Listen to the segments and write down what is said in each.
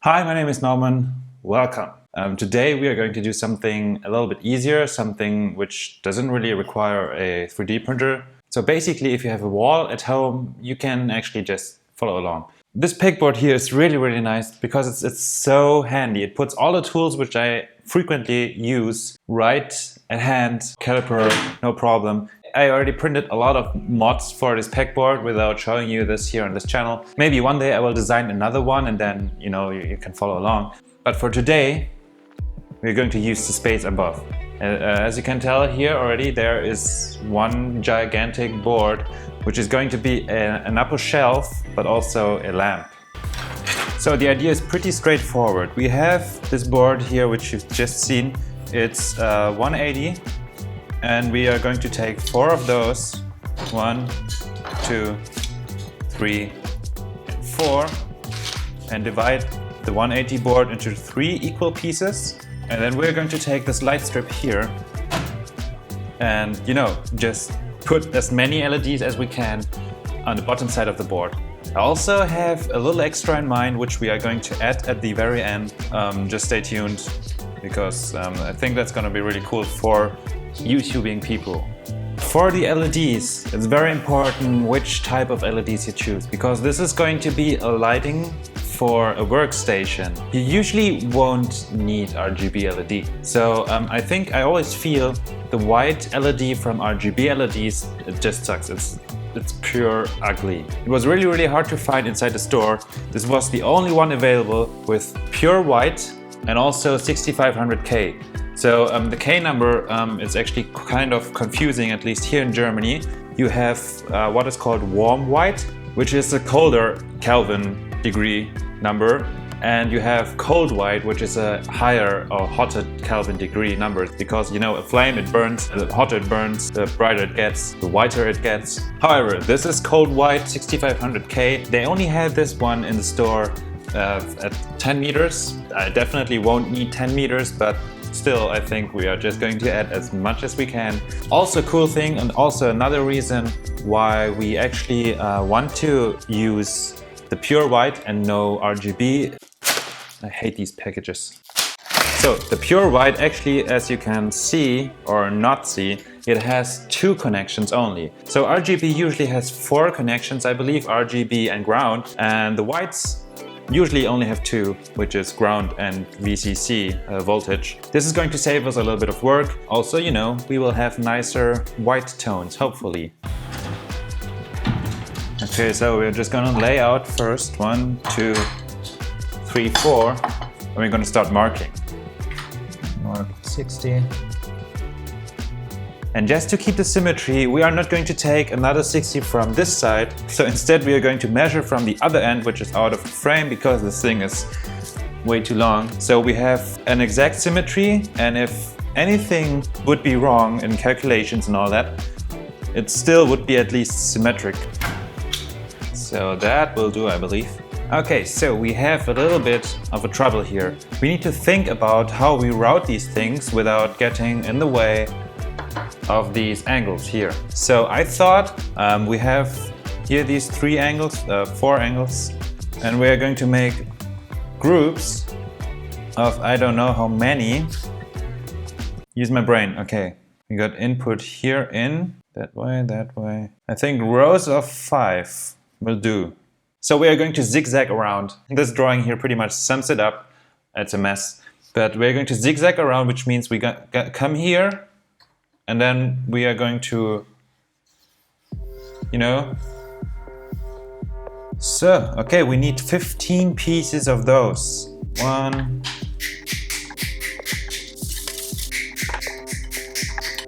Hi, my name is Norman. Welcome. Today we are going to do something a little bit easier, something which doesn't really require a 3D printer. So basically, if you have a wall at home, you can actually just follow along. This pegboard here is really nice because it's so handy. It puts all the tools which I frequently use right at hand, caliper, no problem. I already printed a lot of mods for this pegboard without showing you this here on this channel. Maybe one day I will design another one and then you can follow along. But for today, we're going to use the space above. As you can tell here already, there is one gigantic board which is going to be an upper shelf but also a lamp. So the idea is pretty straightforward. We have this board here which you've just seen. It's 180 and we are going to take 4 of those. 1, 2, 3, and 4 and divide the 180 board into 3 equal pieces. And then we're going to take this light strip here and just put as many LEDs as we can on the bottom side of the board. I also have a little extra in mind which we are going to add at the very end. Just stay tuned because I think that's going to be really cool for YouTubing people. For the LEDs, it's very important which type of LEDs you choose because this is going to be a lighting for a workstation. You usually won't need RGB LED. So I think I always feel the white LED from RGB LEDs, it just sucks. It's pure ugly. It was really hard to find inside the store. This was the only one available with pure white and also 6500K. So the K number is actually kind of confusing, at least here in Germany. You have what is called warm white, which is a colder Kelvin degree number, and you have cold white, which is a higher or hotter Kelvin degree number, because a flame, it burns, the hotter it burns, the brighter it gets, the whiter it gets. However, this is cold white 6500K. They only had this one in the store at 10 meters. I definitely won't need 10 meters, but still, I think we are just going to add as much as we can. Also, cool thing, and also another reason why we actually want to use the pure white and no RGB. I hate these packages. So the pure white, actually, as you can see or not see, it has 2 connections only. So RGB usually has 4 connections, I believe, RGB and ground, and the whites usually only have 2, which is ground and VCC voltage. This is going to save us a little bit of work. Also, we will have nicer white tones, hopefully. Okay, so we're just gonna lay out first 1, 2, 3, 4, and we're gonna start marking. Mark 60. And just to keep the symmetry, we are not going to take another 60 from this side. So instead we are going to measure from the other end, which is out of the frame because this thing is way too long. So we have an exact symmetry, and if anything would be wrong in calculations and all that, it still would be at least symmetric. So that will do, I believe. Okay, so we have a little bit of a trouble here. We need to think about how we route these things without getting in the way of these angles here. So I thought we have here these 4 angles, and we are going to make groups of I don't know how many. Use my brain. Okay, we got input here in that way. I think rows of 5 will do. So we are going to zigzag around. This drawing here pretty much sums it up. It's a mess, but we're going to zigzag around, which means we come here, and then we are going to, So, okay, we need 15 pieces of those. 1.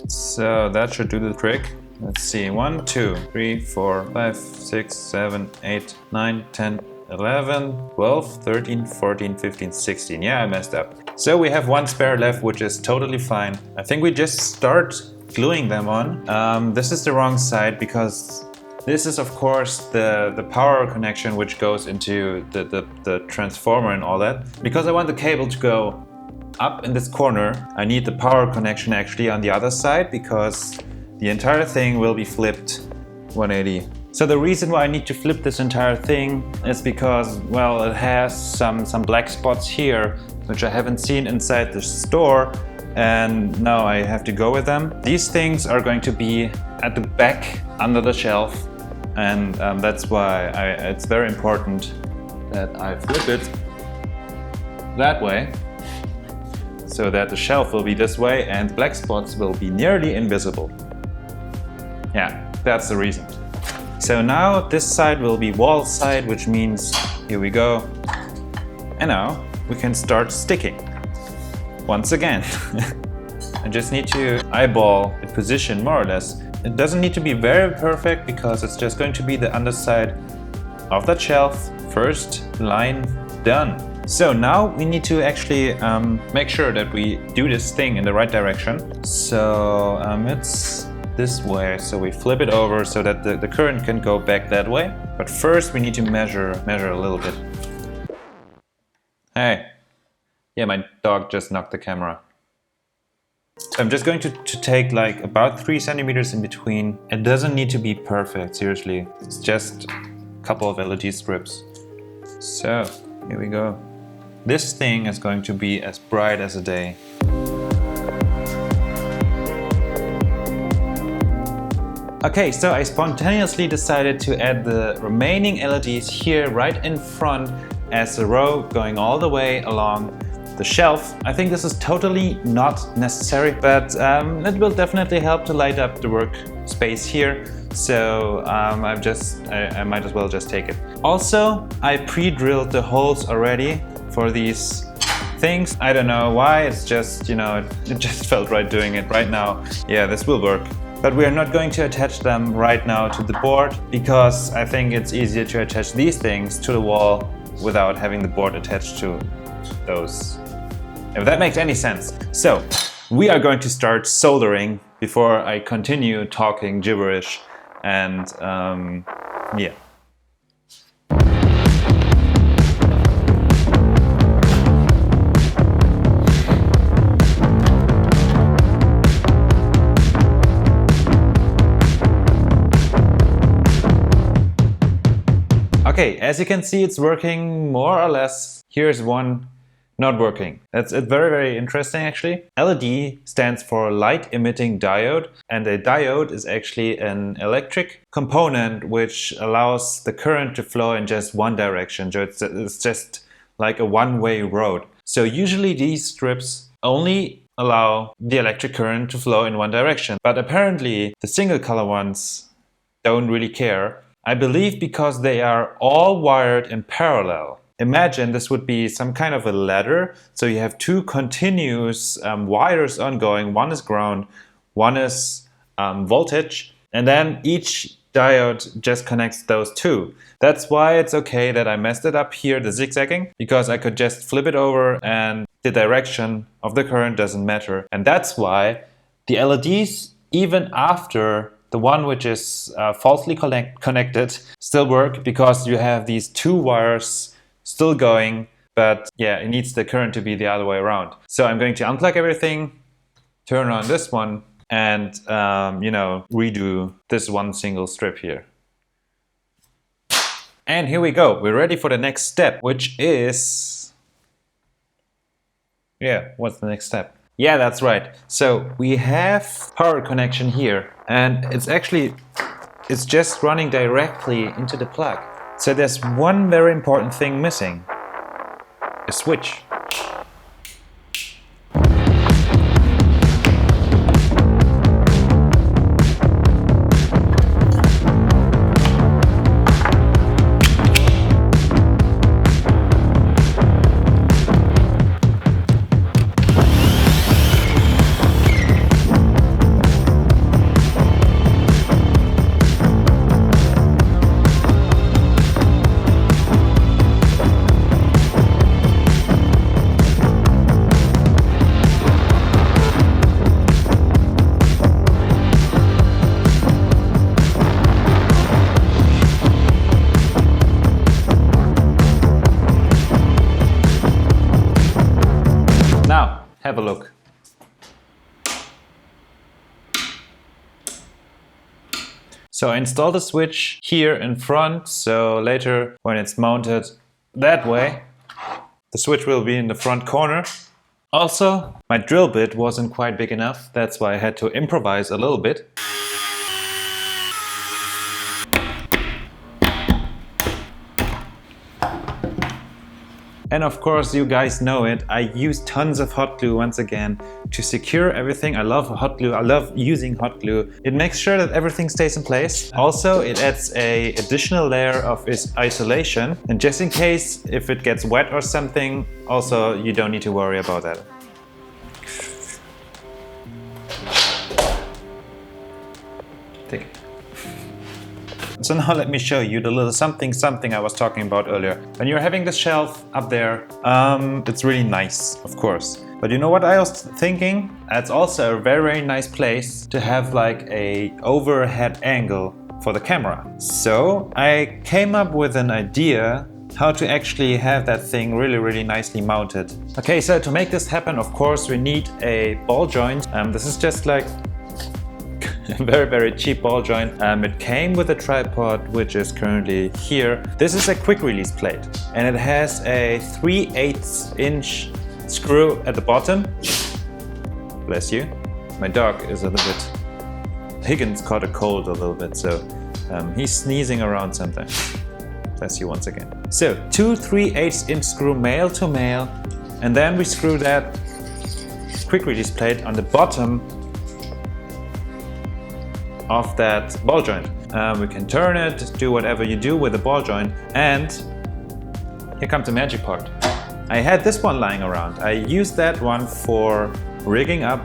So that should do the trick. Let's see, 1, 2, 3, 4, 5, 6, 7, 8, 9, 10, 11, 12, 13, 14, 15, 16. Yeah, I messed up. So we have 1 spare left, which is totally fine. I think we just start gluing them on. This is the wrong side because this is, of course, the power connection which goes into the transformer and all that. Because I want the cable to go up in this corner, I need the power connection actually on the other side because the entire thing will be flipped 180 So the reason why I need to flip this entire thing is because, well, it has some black spots here, which I haven't seen inside the store, and now I have to go with them. These things are going to be at the back under the shelf, and that's why it's very important that I flip it that way, so that the shelf will be this way and black spots will be nearly invisible. Yeah, that's the reason. So now this side will be wall side, which means here we go. And now we can start sticking. Once again, I just need to eyeball the position more or less. It doesn't need to be very perfect because it's just going to be the underside of that shelf. First line done. So now we need to actually make sure that we do this thing in the right direction. So it's this way, so we flip it over so that the current can go back that way. But first we need to measure a little bit. Hey, yeah, my dog just knocked the camera. So I'm just going to take like about 3 centimeters in between. It doesn't need to be perfect, seriously. It's just a couple of LED strips. So here we go. This thing is going to be as bright as a day. Okay, so I spontaneously decided to add the remaining LEDs here right in front as a row going all the way along the shelf. I think this is totally not necessary, but it will definitely help to light up the workspace here. So I might as well just take it. Also, I pre-drilled the holes already for these things. I don't know why, it's just, you know, it just felt right doing it right now. Yeah, this will work. But we are not going to attach them right now to the board because I think it's easier to attach these things to the wall without having the board attached to those. If that makes any sense. So we are going to start soldering before I continue talking gibberish, and yeah. Okay, as you can see, it's working more or less. Here's one not working. It's very, very interesting actually. LED stands for light emitting diode, and a diode is actually an electric component which allows the current to flow in just one direction. So it's just like a one-way road. So usually these strips only allow the electric current to flow in one direction, but apparently the single color ones don't really care. I believe because they are all wired in parallel. Imagine this would be some kind of a ladder. So you have two continuous wires ongoing. One is ground, one is voltage, and then each diode just connects those two. That's why it's okay that I messed it up here, the zigzagging, because I could just flip it over and the direction of the current doesn't matter. And that's why the LEDs, even after the one which is falsely connected, still work, because you have these two wires still going, but yeah, it needs the current to be the other way around. So I'm going to unplug everything, turn on this one, and you know, redo this one single strip here. And here we go. We're ready for the next step, which is... yeah, what's the next step? Yeah, that's right. So we have power connection here, and it's just running directly into the plug. So there's one very important thing missing, a switch. Have a look. So I installed a switch here in front, so later when it's mounted that way, the switch will be in the front corner. Also, my drill bit wasn't quite big enough, that's why I had to improvise a little bit. And of course, you guys know it, I use tons of hot glue once again to secure everything. I love hot glue, I love using hot glue. It makes sure that everything stays in place. Also, it adds an additional layer of isolation. And just in case, if it gets wet or something, also you don't need to worry about that. Take it. So now let me show you the little something I was talking about earlier. When you're having the shelf up there, it's really nice, of course. But you know what I was thinking? It's also a very nice place to have like a overhead angle for the camera. So I came up with an idea how to actually have that thing really nicely mounted. Okay, so to make this happen, of course, we need a ball joint. This is just like a very cheap ball joint. It came with a tripod, which is currently here. This is a quick release plate and it has a 3/8 inch screw at the bottom. Bless you. My dog is a little bit... Higgins caught a cold a little bit, so he's sneezing around sometimes. Bless you once again. So, 2 3/8 inch screw male to male, and then we screw that quick release plate on the bottom of that ball joint. We can turn it, do whatever you do with the ball joint, and here comes the magic part. I had this one lying around. I used that one for rigging up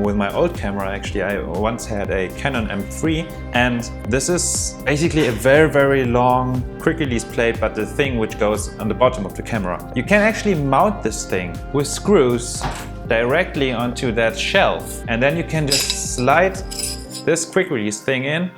with my old camera. Actually, I once had a Canon M3, and this is basically a very long quick release plate, but the thing which goes on the bottom of the camera. You can actually mount this thing with screws directly onto that shelf, and then you can just slide this quick release thing in.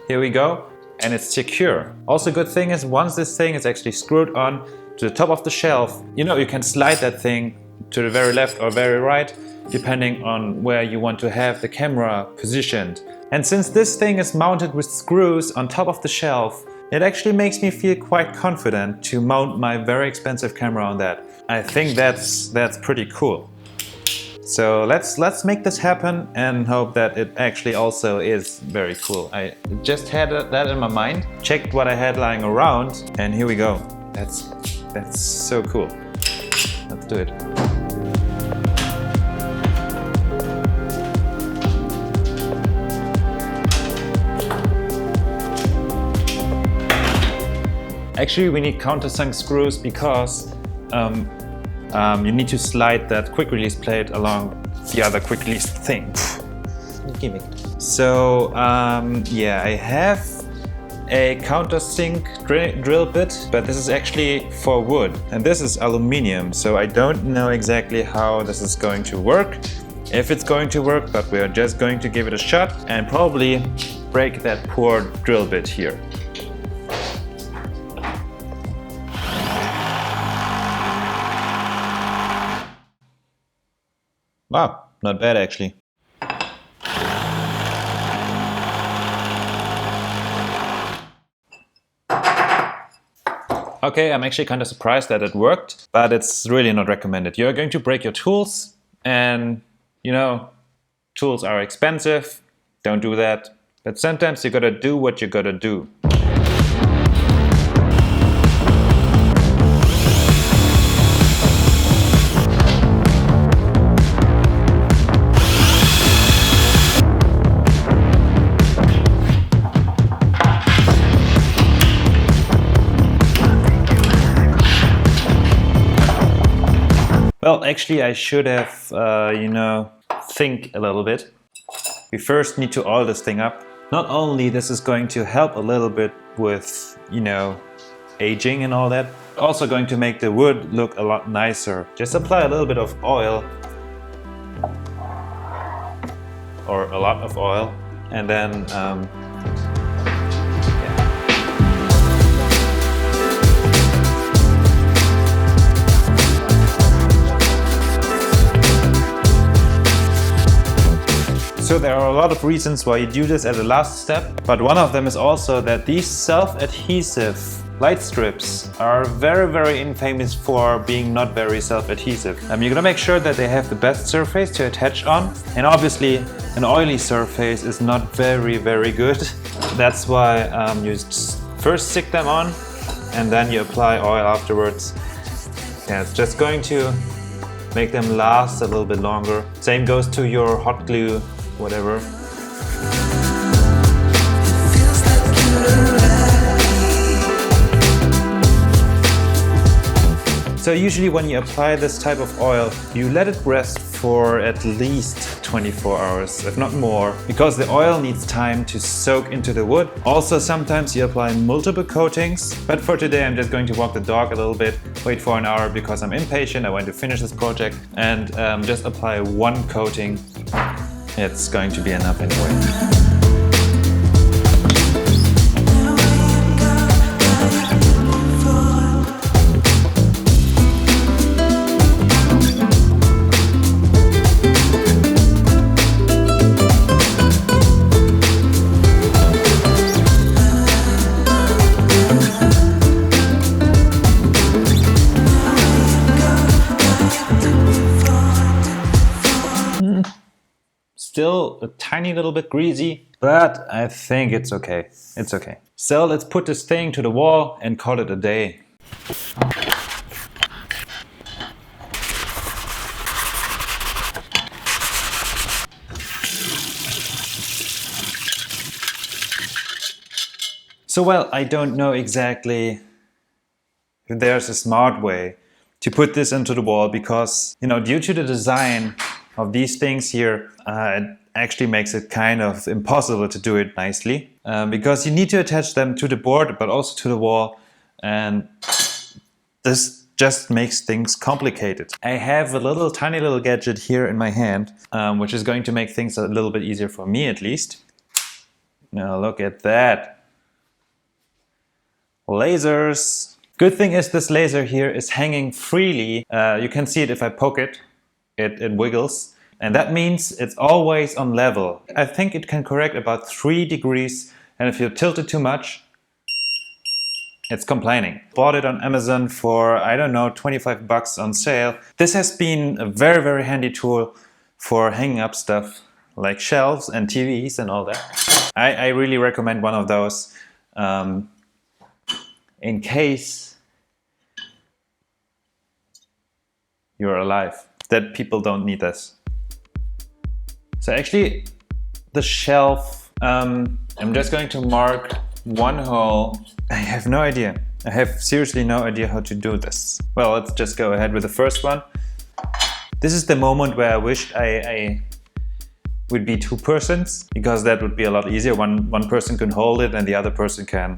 Here we go, and it's secure. Also, good thing is once this thing is actually screwed on to the top of the shelf, you know, you can slide that thing to the very left or very right, depending on where you want to have the camera positioned. And since this thing is mounted with screws on top of the shelf, it actually makes me feel quite confident to mount my very expensive camera on that. I think that's pretty cool. So let's make this happen and hope that it actually also is very cool. I just had that in my mind, checked what I had lying around, and here we go. That's so cool. Let's do it. Actually, we need countersunk screws because you need to slide that quick release plate along the other quick release thing. Gimmick. So yeah, I have a countersink drill bit, but this is actually for wood and this is aluminium, so I don't know exactly how this is going to work, if it's going to work, but we are just going to give it a shot and probably break that poor drill bit here. Wow, not bad actually. Okay, I'm actually kind of surprised that it worked, but it's really not recommended. You're going to break your tools and, you know, tools are expensive, don't do that. But sometimes you gotta do what you gotta do. Well, actually, I should have, you know, think a little bit. We first need to oil this thing up. Not only this is going to help a little bit with, you know, aging and all that, also going to make the wood look a lot nicer. Just apply a little bit of oil, or a lot of oil, and then So there are a lot of reasons why you do this as a last step, but one of them is also that these self-adhesive light strips are very infamous for being not very self-adhesive. You're gonna make sure that they have the best surface to attach on, and obviously an oily surface is not very good. That's why you first stick them on and then you apply oil afterwards. Yeah, it's just going to make them last a little bit longer. Same goes to your hot glue, whatever. So usually when you apply this type of oil, you let it rest for at least 24 hours, if not more, because the oil needs time to soak into the wood. Also, sometimes you apply multiple coatings, but for today I'm just going to walk the dog a little bit, wait for an hour because I'm impatient, I want to finish this project, and just apply one coating. It's going to be enough anyway. Still a tiny little bit greasy, but I think it's okay. It's okay. So let's put this thing to the wall and call it a day. So well, I don't know exactly if there's a smart way to put this into the wall because, you know, due to the design of these things here, it actually makes it kind of impossible to do it nicely because you need to attach them to the board but also to the wall, and this just makes things complicated. I have a tiny little gadget here in my hand which is going to make things a little bit easier for me at least. Now look at that. Lasers. Good thing is this laser here is hanging freely. You can see it if I poke it. It wiggles, and that means it's always on level. I think it can correct about 3 degrees, and if you tilt it too much, it's complaining. Bought it on Amazon for, I don't know, 25 bucks on sale. This has been a very handy tool for hanging up stuff like shelves and TVs and all that. I really recommend one of those in case you're alive, that people don't need this. So actually the shelf, I'm just going to mark one hole. I have no idea. I have seriously no idea how to do this. Well, let's just go ahead with the first one. This is the moment where I wished I would be 2 persons, because that would be a lot easier. One person can hold it and the other person can,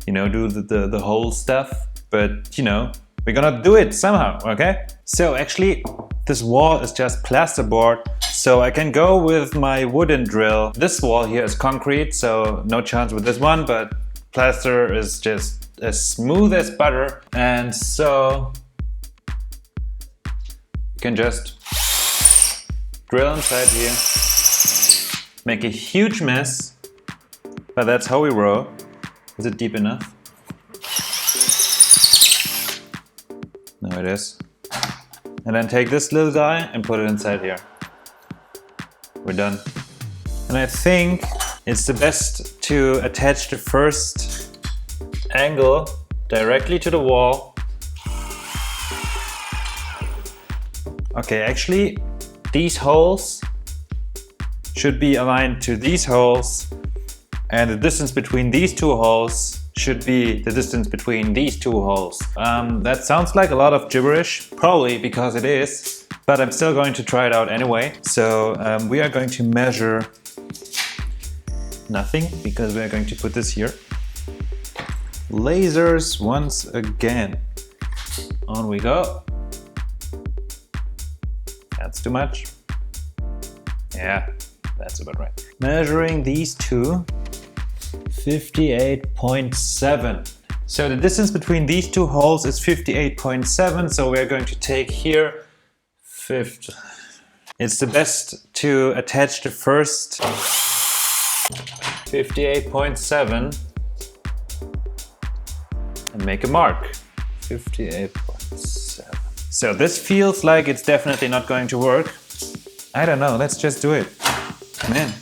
you know, do the whole stuff. But, you know, we're gonna do it somehow, okay? So actually, this wall is just plasterboard, so I can go with my wooden drill. This wall here is concrete, so no chance with this one, but plaster is just as smooth as butter. And so you can just drill inside here, make a huge mess, but that's how we roll. Is it deep enough? No, it is. And then take this little guy and put it inside here. We're done. And I think it's the best to attach the first angle directly to the wall. Okay, actually, these holes should be aligned to these holes, and the distance between these 2 holes should be the distance between these 2 holes. That sounds like a lot of gibberish, probably because it is, but I'm still going to try it out anyway. So we are going to measure nothing because we are going to put this here. Lasers once again. On we go. That's too much. Yeah, that's about right. Measuring these 2. 58.7. So the distance between these 2 holes is 58.7. So we're going to take here It's the best to attach the first 58.7 and make a mark. 58.7. So this feels like it's definitely not going to work. I don't know, let's just do it. Man,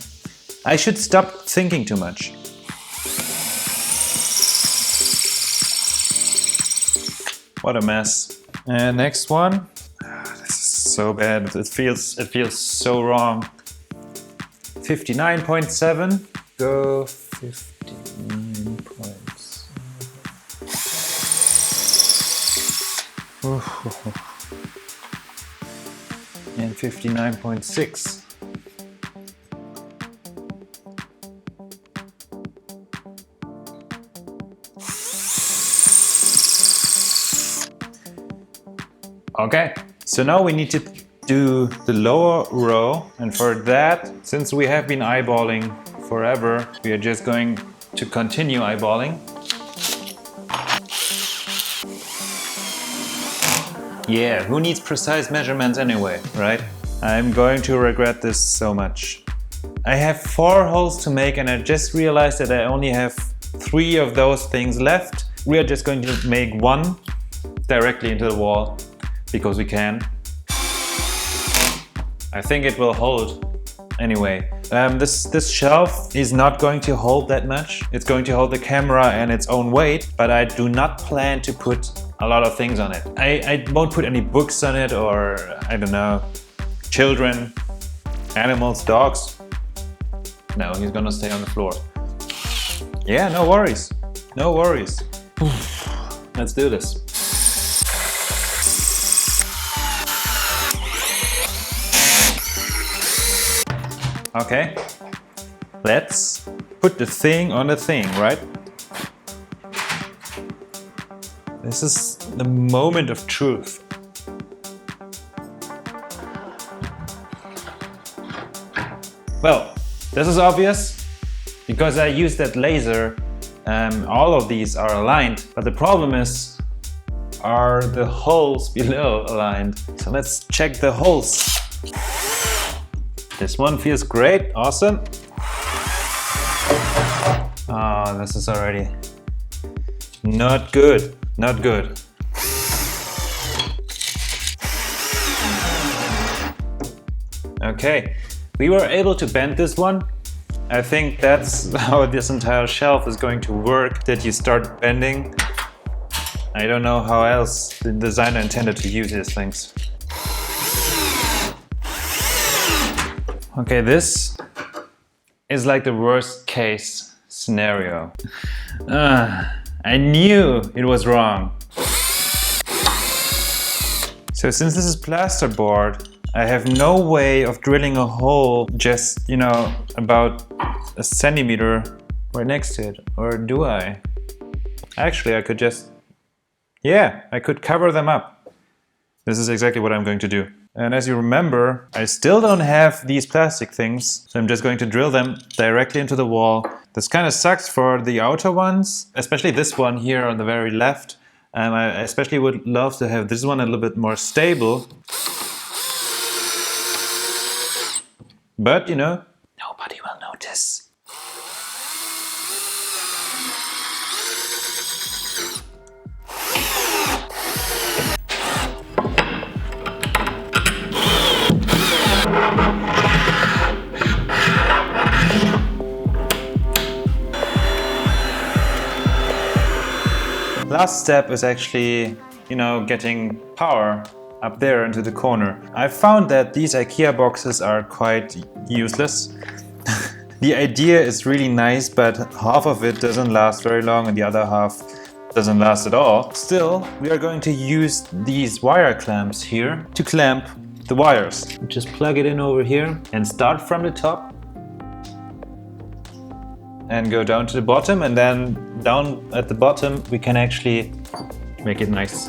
I should stop thinking too much. What a mess. And next one. This is so bad. It feels so wrong. 59.7. Go 59.7. And 59.6. Okay, so now we need to do the lower row, and for that, since we have been eyeballing forever, we are just going to continue eyeballing. Yeah, who needs precise measurements anyway, right? I'm going to regret this so much. I have 4 holes to make and I just realized that I only have 3 of those things left. We are just going to make 1 directly into the wall. Because we can. I think it will hold anyway. This shelf is not going to hold that much. It's going to hold the camera and its own weight, but I do not plan to put a lot of things on it. I won't put any books on it, or I don't know, children, animals, dogs. No, he's gonna stay on the floor. Yeah, no worries. No worries. Let's do this. Okay, let's put the thing on the thing, right? This is the moment of truth. Well, this is obvious because I used that laser. All of these are aligned, but the problem is, are the holes below aligned? So let's check the holes. This one feels great, awesome. Oh, this is already not good, not good. Okay, we were able to bend this one. I think that's how this entire shelf is going to work, that you start bending. I don't know how else the designer intended to use these things. Okay, this is like the worst case scenario. I knew it was wrong. So since this is plasterboard, I have no way of drilling a hole just, you know, about a centimeter right next to it. Or do I? Actually, I could just... yeah, I could cover them up. This is exactly what I'm going to do. And as you remember, I still don't have these plastic things, so I'm just going to drill them directly into the wall. This kind of sucks for the outer ones, especially this one here on the very left. I especially would love to have this one a little bit more stable. But, you know, nobody will notice. Last step is actually, you know, getting power up there into the corner. I found that these IKEA boxes are quite useless. The idea is really nice, but half of it doesn't last very long and the other half doesn't last at all. Still, we are going to use these wire clamps here to clamp the wires. Just plug it in over here and start from the top and go down to the bottom, and then down at the bottom we can actually make it nice.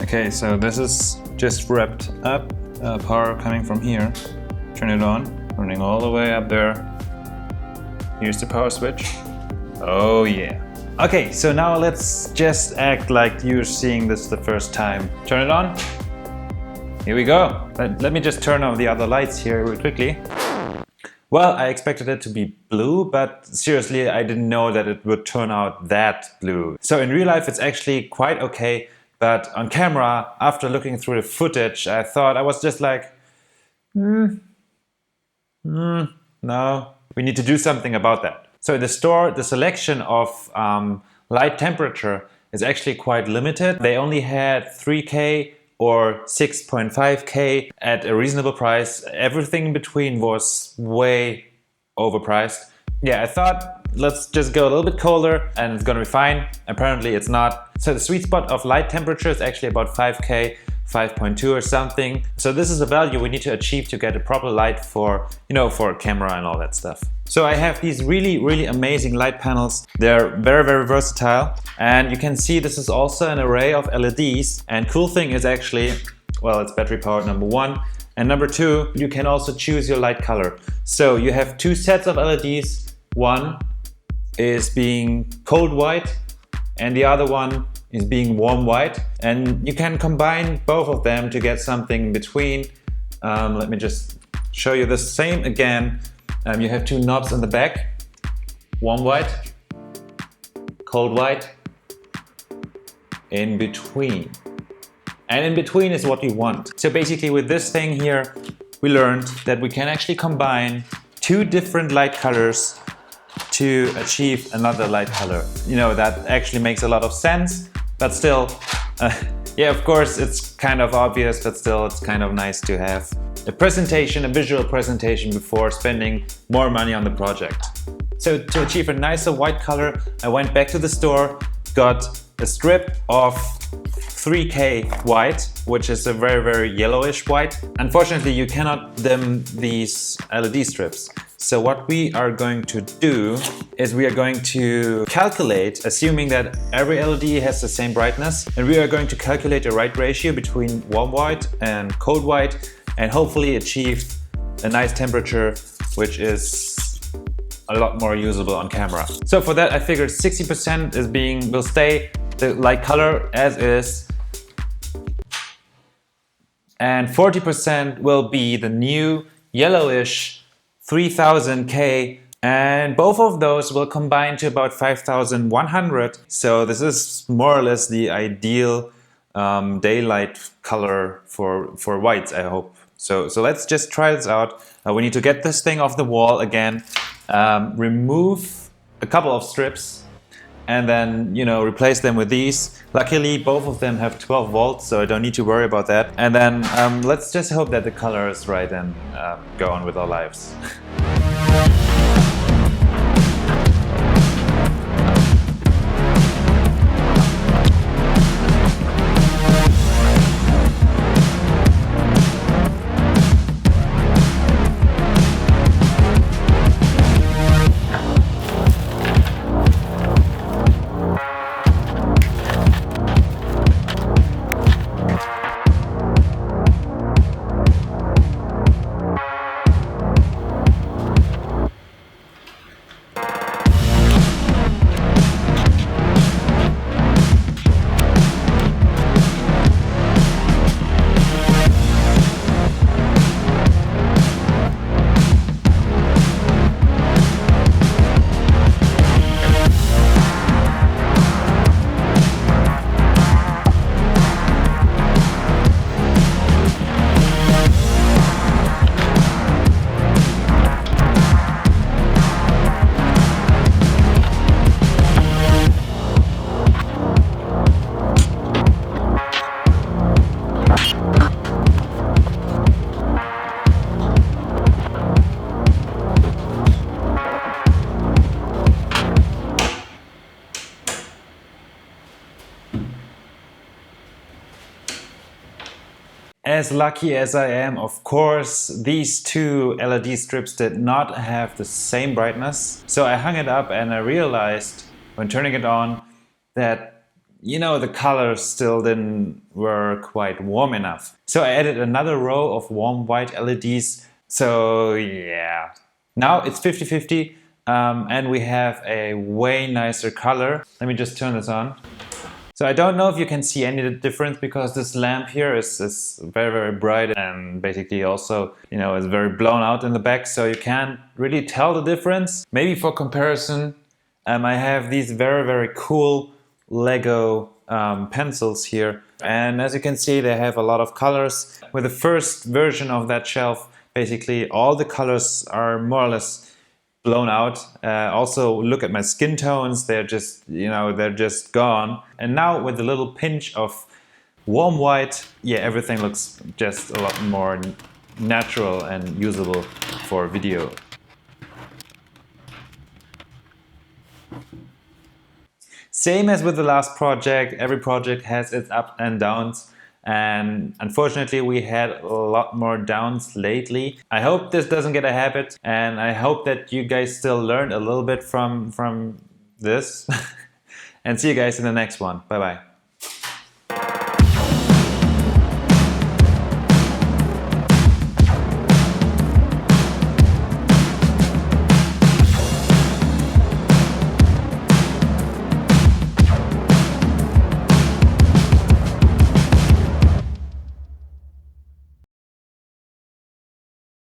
Okay, so this is just wrapped up. Power coming from here. Turn it on, running all the way up there. Here's the power switch. Oh yeah. Okay, so now let's just act like you're seeing this the first time. Turn it on. Here we go. Let me just turn on the other lights here real quickly. Well, I expected it to be blue, but seriously, I didn't know that it would turn out that blue. So in real life, it's actually quite okay. But on camera, after looking through the footage, I thought I was just like, no, we need to do something about that. So in the store, the selection of light temperature is actually quite limited. They only had 3K or 6.5K at a reasonable price. Everything in between was way overpriced. Yeah, I thought let's just go a little bit colder and it's gonna be fine. Apparently it's not. So the sweet spot of light temperature is actually about 5K, 5.2 or something. So this is a value we need to achieve to get a proper light for, for a camera and all that stuff. So I have these really amazing light panels. They're very versatile. And you can see this is also an array of LEDs. And cool thing is actually, well, it's battery powered, number one. And number two, you can also choose your light color. So you have two sets of LEDs. One is being cold white and the other one is being warm white. And you can combine both of them to get something in between. Let me just show you the same again. You have two knobs in the back, warm white, cold white, in between. And in between is what we want. So basically with this thing here, we learned that we can actually combine two different light colors to achieve another light color. That actually makes a lot of sense, but still, yeah, of course, it's kind of obvious, but still it's kind of nice to have a presentation, a visual presentation before spending more money on the project. So to achieve a nicer white color, I went back to the store, got a strip of 3K white, which is a very yellowish white. Unfortunately, you cannot dim these LED strips. So what we are going to do is we are going to calculate, assuming that every LED has the same brightness, and we are going to calculate a light ratio between warm white and cold white and hopefully achieve a nice temperature, which is a lot more usable on camera. So for that, I figured 60% will stay the light color as is, and 40% will be the new yellowish 3000K, and both of those will combine to about 5100. So this is more or less the ideal daylight color for whites, I hope. So let's just try this out. We need to get this thing off the wall again, remove a couple of strips, and then replace them with these. Luckily both of them have 12 volts, so I don't need to worry about that. And then let's just hope that the color is right and go on with our lives. As lucky as I am, of course, these two LED strips did not have the same brightness. So I hung it up and I realized when turning it on that, the colors still were quite warm enough. So I added another row of warm white LEDs. So yeah, now it's 50-50 and we have a way nicer color. Let me just turn this on. So I don't know if you can see any difference because this lamp here is very, very bright and basically also, is very blown out in the back. So you can't really tell the difference. Maybe for comparison, I have these very, very cool Lego pencils here. And as you can see, they have a lot of colors. With the first version of that shelf, basically all the colors are more or less blown out. Also, look at my skin tones; they're just gone. And now with a little pinch of warm white, yeah, everything looks just a lot more natural and usable for video. Same as with the last project, every project has its ups and downs. And unfortunately, we had a lot more downs lately. I hope this doesn't get a habit, and I hope that you guys still learned a little bit from this. And see you guys in the next one. Bye bye.